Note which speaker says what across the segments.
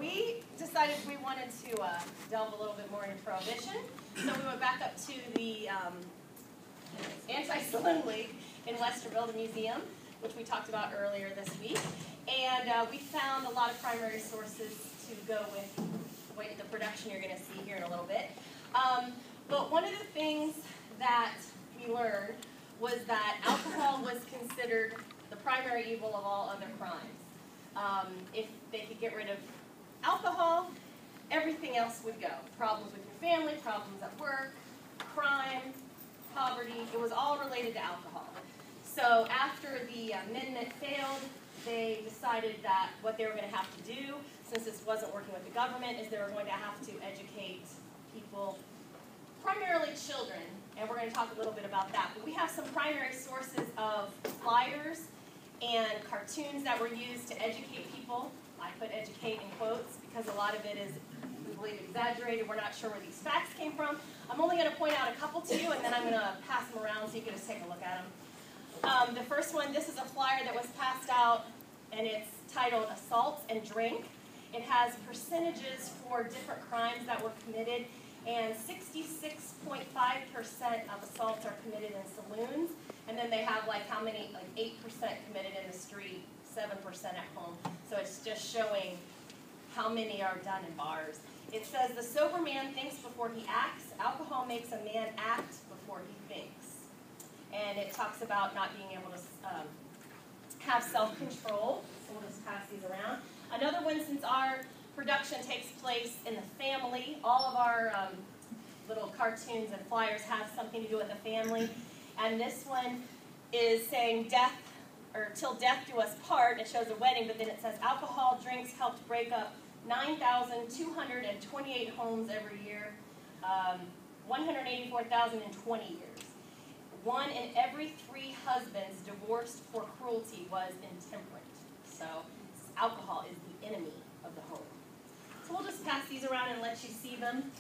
Speaker 1: we decided we wanted to delve a little bit more into prohibition. So we went back up to the Anti-Saloon League in Westerville, the museum, which we talked about earlier this week. And we found a lot of primary sources to go with the production you're going to see here in a little bit. But one of the things that we learned was that alcohol was considered the primary evil of all other crimes. If they could get rid of alcohol, everything else would go. Problems with your family, problems at work, crime, poverty, it was all related to alcohol. So after the amendment failed, they decided that what they were going to have to do, since this wasn't working with the government, is they were going to have to educate people, primarily children, and we're going to talk a little bit about that. But we have some primary sources of flyers and cartoons that were used to educate people. I put educate in quotes because a lot of it is, we believe, exaggerated. We're not sure where these facts came from. I'm only going to point out a couple to you, and then I'm going to pass them around so you can just take a look at them. The first one, this is a flyer that was passed out, and it's titled Assaults and Drink. It has percentages for different crimes that were committed, and 66.5% of assaults are committed in saloons, and then they have like how many, like 8% committed in the street, 7% at home. So it's just showing how many are done in bars. It says, the sober man thinks before he acts. Alcohol makes a man act before he thinks. And it talks about not being able to have self-control. So we'll just pass these around. Another one, since our production takes place in the family, all of our little cartoons and flyers have something to do with the family. And this one is saying death, or till death do us part. It shows a wedding, but then it says alcohol drinks helped break up 9,228 homes every year, 184,000 in 20 years. 1 in every 3 husbands divorced for cruelty was intemperate. So alcohol is the enemy of the home. So we'll just pass these around and let you see them.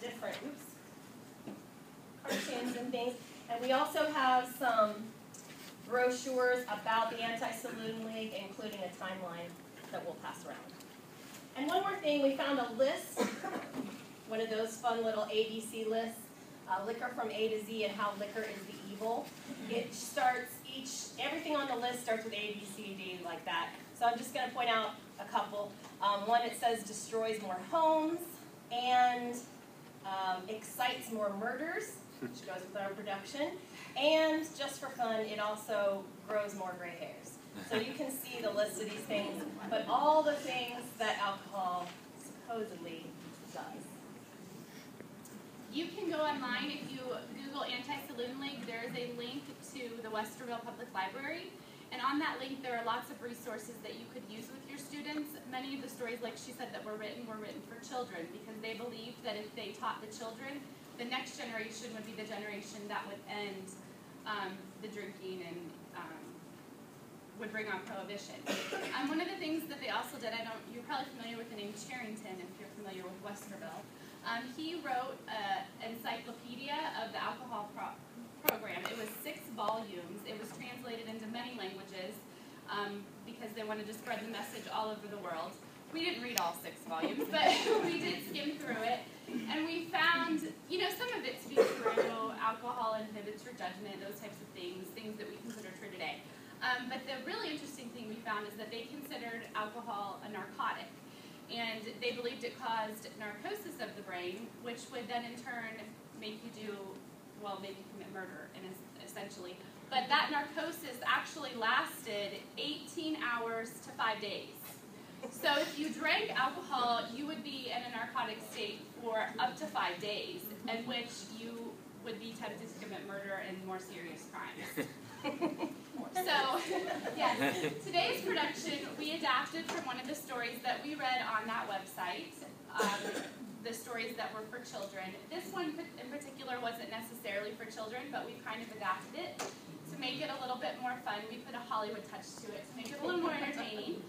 Speaker 1: Different cartoons and things. And we also have some brochures about the Anti-Saloon League, including a timeline that we'll pass around. And one more thing, we found a list, one of those fun little ABC lists, liquor from A to Z and how liquor is the evil. It starts everything on the list starts with A, B, C, D, like that. So I'm just going to point out a couple. One, it says destroys more homes and excites more murders, which goes with our production. And just for fun, it also grows more gray hairs. So you can see the list of these things, but all the things that alcohol supposedly does.
Speaker 2: You can go online. If you Google Anti-Saloon League, there is a link to the Westerville Public Library. And on that link, there are lots of resources that you could use with your students. Many of the stories, like she said, that were written for children because they believed that if they taught the children, the next generation would be the generation that would end the drinking and would bring on prohibition. One of the things that they also did, you're probably familiar with the name Charrington if you're familiar with Westerville. He wrote an encyclopedia of the alcohol program. It was 6 volumes. It was translated into many languages because they wanted to spread the message all over the world. We didn't read all 6 volumes, but we did skim through it. And we found, some of it to be true. Alcohol inhibits your judgment, those types of things that we consider true today. But the really interesting thing we found is that they considered alcohol a narcotic. And they believed it caused narcosis of the brain, which would then in turn make you commit murder, essentially. But that narcosis actually lasted 18 hours to 5 days. So if you drank alcohol, you would be in a narcotic state for up to 5 days, in which you would be tempted to commit murder and more serious crimes. So, yes, today's production, we adapted from one of the stories that we read on that website, the stories that were for children. This one in particular wasn't necessarily for children, but we kind of adapted it to make it a little bit more fun. We put a Hollywood touch to it to make it a little more entertaining.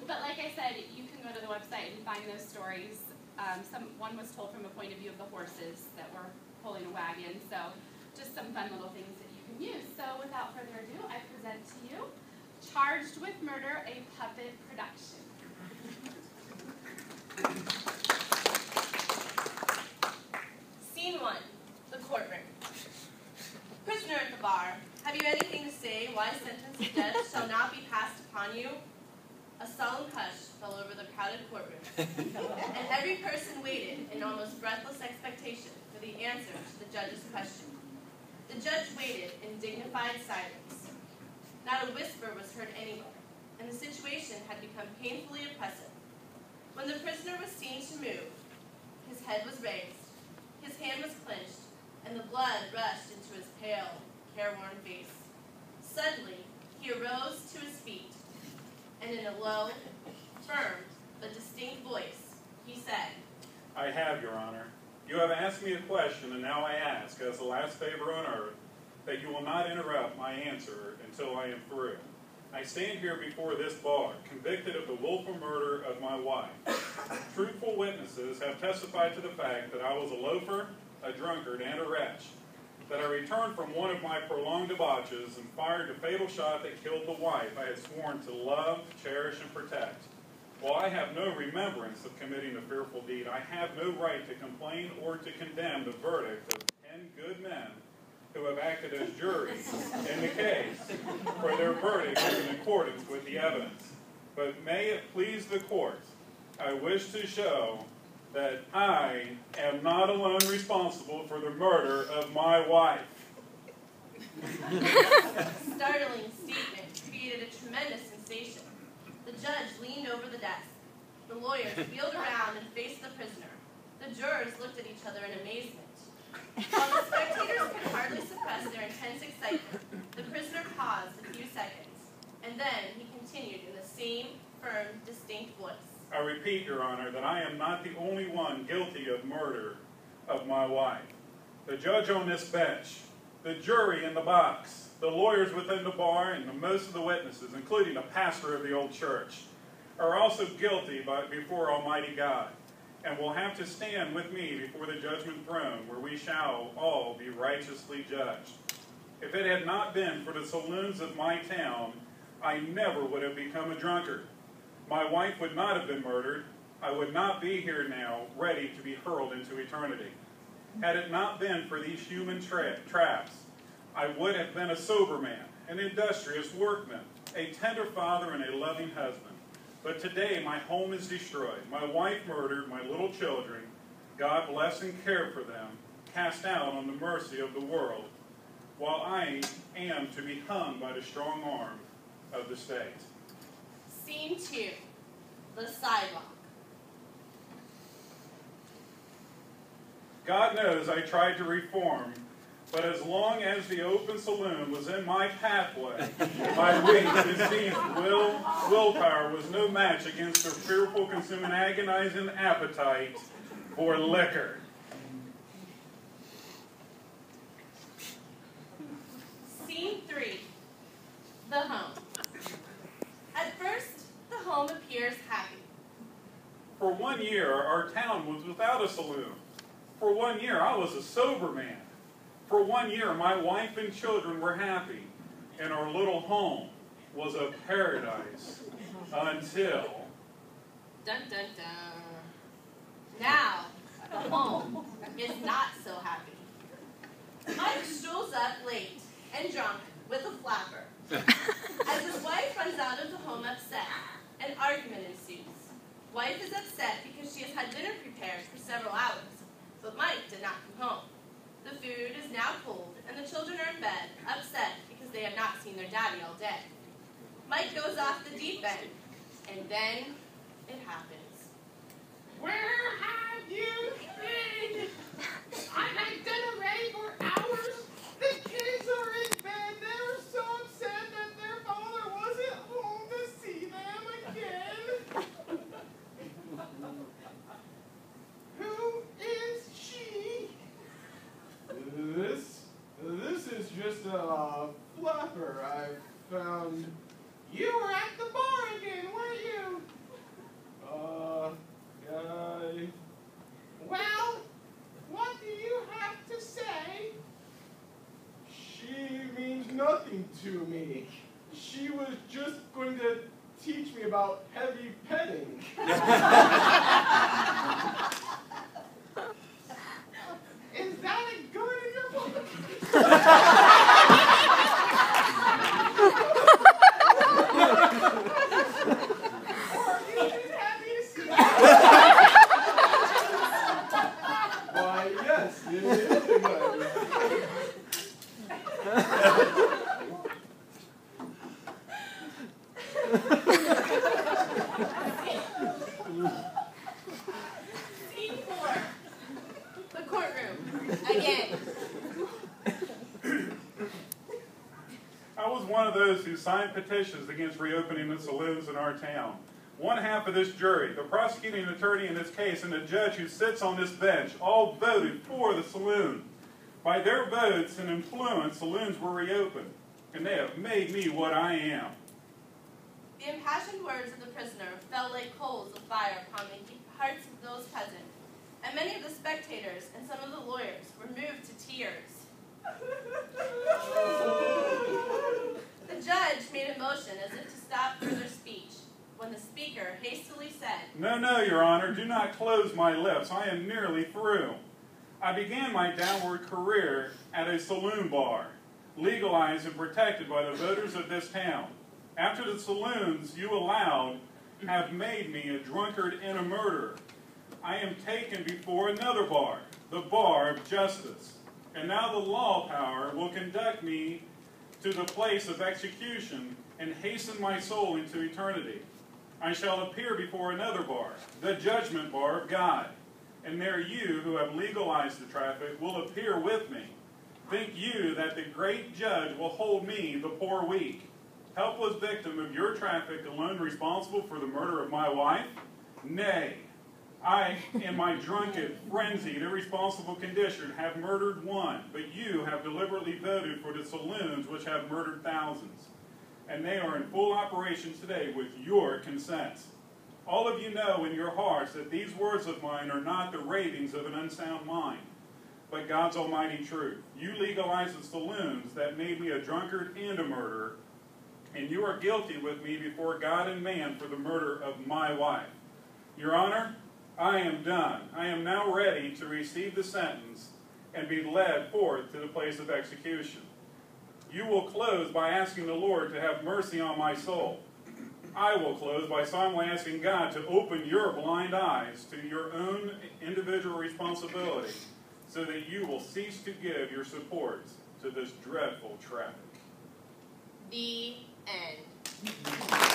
Speaker 2: But like I said, you can go to the website and find those stories. One was told from a point of view of the horses that were pulling a wagon, so just some fun little things that you can use. So without further ado, I present to you Charged with Murder, a Puppet Production.
Speaker 1: Scene 1, the courtroom. Prisoner at the bar, have you anything to say why sentence of death shall not be passed upon you? A solemn hush fell over the crowded courtroom, and every person waited in almost breathless expectation for the answer to the judge's question. The judge waited in dignified silence. Not a whisper was heard anywhere, and the situation had become painfully oppressive. When the prisoner was seen to move, his head was raised, his hand was clenched, and the blood rushed into his pale, careworn face. Suddenly, he arose to his feet, and in a low, firm, but distinct voice, he said,
Speaker 3: I have, Your Honor. You have asked me a question, and now I ask, as the last favor on earth, that you will not interrupt my answer until I am through. I stand here before this bar, convicted of the willful murder of my wife. Truthful witnesses have testified to the fact that I was a loafer, a drunkard, and a wretch, that I returned from one of my prolonged debauches and fired the fatal shot that killed the wife I had sworn to love, cherish, and protect. While I have no remembrance of committing the fearful deed, I have no right to complain or to condemn the verdict of 10 good men who have acted as juries in the case, for their verdict is in accordance with the evidence. But may it please the court, I wish to show that I am not alone responsible for the murder of my wife.
Speaker 1: Startling statement created a tremendous sensation. The judge leaned over the desk. The lawyers wheeled around and faced the prisoner. The jurors looked at each other in amazement. While the spectators could hardly suppress their intense excitement, the prisoner paused a few seconds, and then he continued in the same firm, distinct voice.
Speaker 3: I repeat, Your Honor, that I am not the only one guilty of murder of my wife. The judge on this bench, the jury in the box, the lawyers within the bar, and most of the witnesses, including the pastor of the old church, are also guilty before Almighty God, and will have to stand with me before the judgment throne, where we shall all be righteously judged. If it had not been for the saloons of my town, I never would have become a drunkard. My wife would not have been murdered. I would not be here now, ready to be hurled into eternity. Had it not been for these human traps, I would have been a sober man, an industrious workman, a tender father, and a loving husband. But today my home is destroyed, my wife murdered, my little children, God bless and care for them, cast out on the mercy of the world, while I am to be hung by the strong arm of the state.
Speaker 1: Scene 2, the sidewalk.
Speaker 3: God knows I tried to reform, but as long as the open saloon was in my pathway, my weak, deceived willpower was no match against the fearful, consuming, agonizing appetite for liquor.
Speaker 1: Scene 3, the home. At first, the home appears happy.
Speaker 3: For 1 year, our town was without a saloon. For 1 year, I was a sober man. For 1 year, my wife and children were happy, and our little home was a paradise until...
Speaker 1: Dun, dun, dun. Now, the home is not so happy. Mike strolls up late and drunk with a flapper. As his wife runs out of the home upset, an argument ensues. Wife is upset because she has had dinner prepared for several hours, but Mike did not come home. The food is now cold, and the children are in bed, upset because they have not seen their daddy all day. Mike goes off the deep end, and then it happens.
Speaker 4: Where have you been? I've had dinner ready for hours. The kids are in bed. They're so upset that their father wasn't home to see them again. Who is she? This is just a flapper I found. You were at the bar again, weren't you? Well, what do you have to say? She means nothing to me. She was just going to teach me about heavy petting.
Speaker 3: signed petitions against reopening the saloons in our town. One half of this jury, the prosecuting attorney in this case, and the judge who sits on this bench, all voted for the saloon. By their votes and influence, saloons were reopened, and they have made me what I am.
Speaker 5: The impassioned words of the prisoner fell like coals of fire upon the hearts of those present, and many of the spectators and some of the lawyers were moved to tears. The judge made a motion as if to stop further speech, when the speaker hastily said,
Speaker 3: No, no, Your Honor, do not close my lips. I am nearly through. I began my downward career at a saloon bar, legalized and protected by the voters of this town. After the saloons you allowed have made me a drunkard and a murderer, I am taken before another bar, the bar of justice. And now the law power will conduct me to the place of execution and hasten my soul into eternity. I shall appear before another bar, the judgment bar of God. And there you, who have legalized the traffic, will appear with me. Think you that the great judge will hold me, the poor weak, helpless victim of your traffic, alone responsible for the murder of my wife? Nay, I, in my drunken, frenzied, irresponsible condition, have murdered one, but you have deliberately voted for the saloons which have murdered thousands. And they are in full operation today with your consent. All of you know in your hearts that these words of mine are not the ravings of an unsound mind, but God's almighty truth. You legalized the saloons that made me a drunkard and a murderer, and you are guilty with me before God and man for the murder of my wife. Your Honor, I am done. I am now ready to receive the sentence and be led forth to the place of execution. You will close by asking the Lord to have mercy on my soul. I will close by solemnly asking God to open your blind eyes to your own individual responsibility so that you will cease to give your support to this dreadful traffic.
Speaker 5: The end.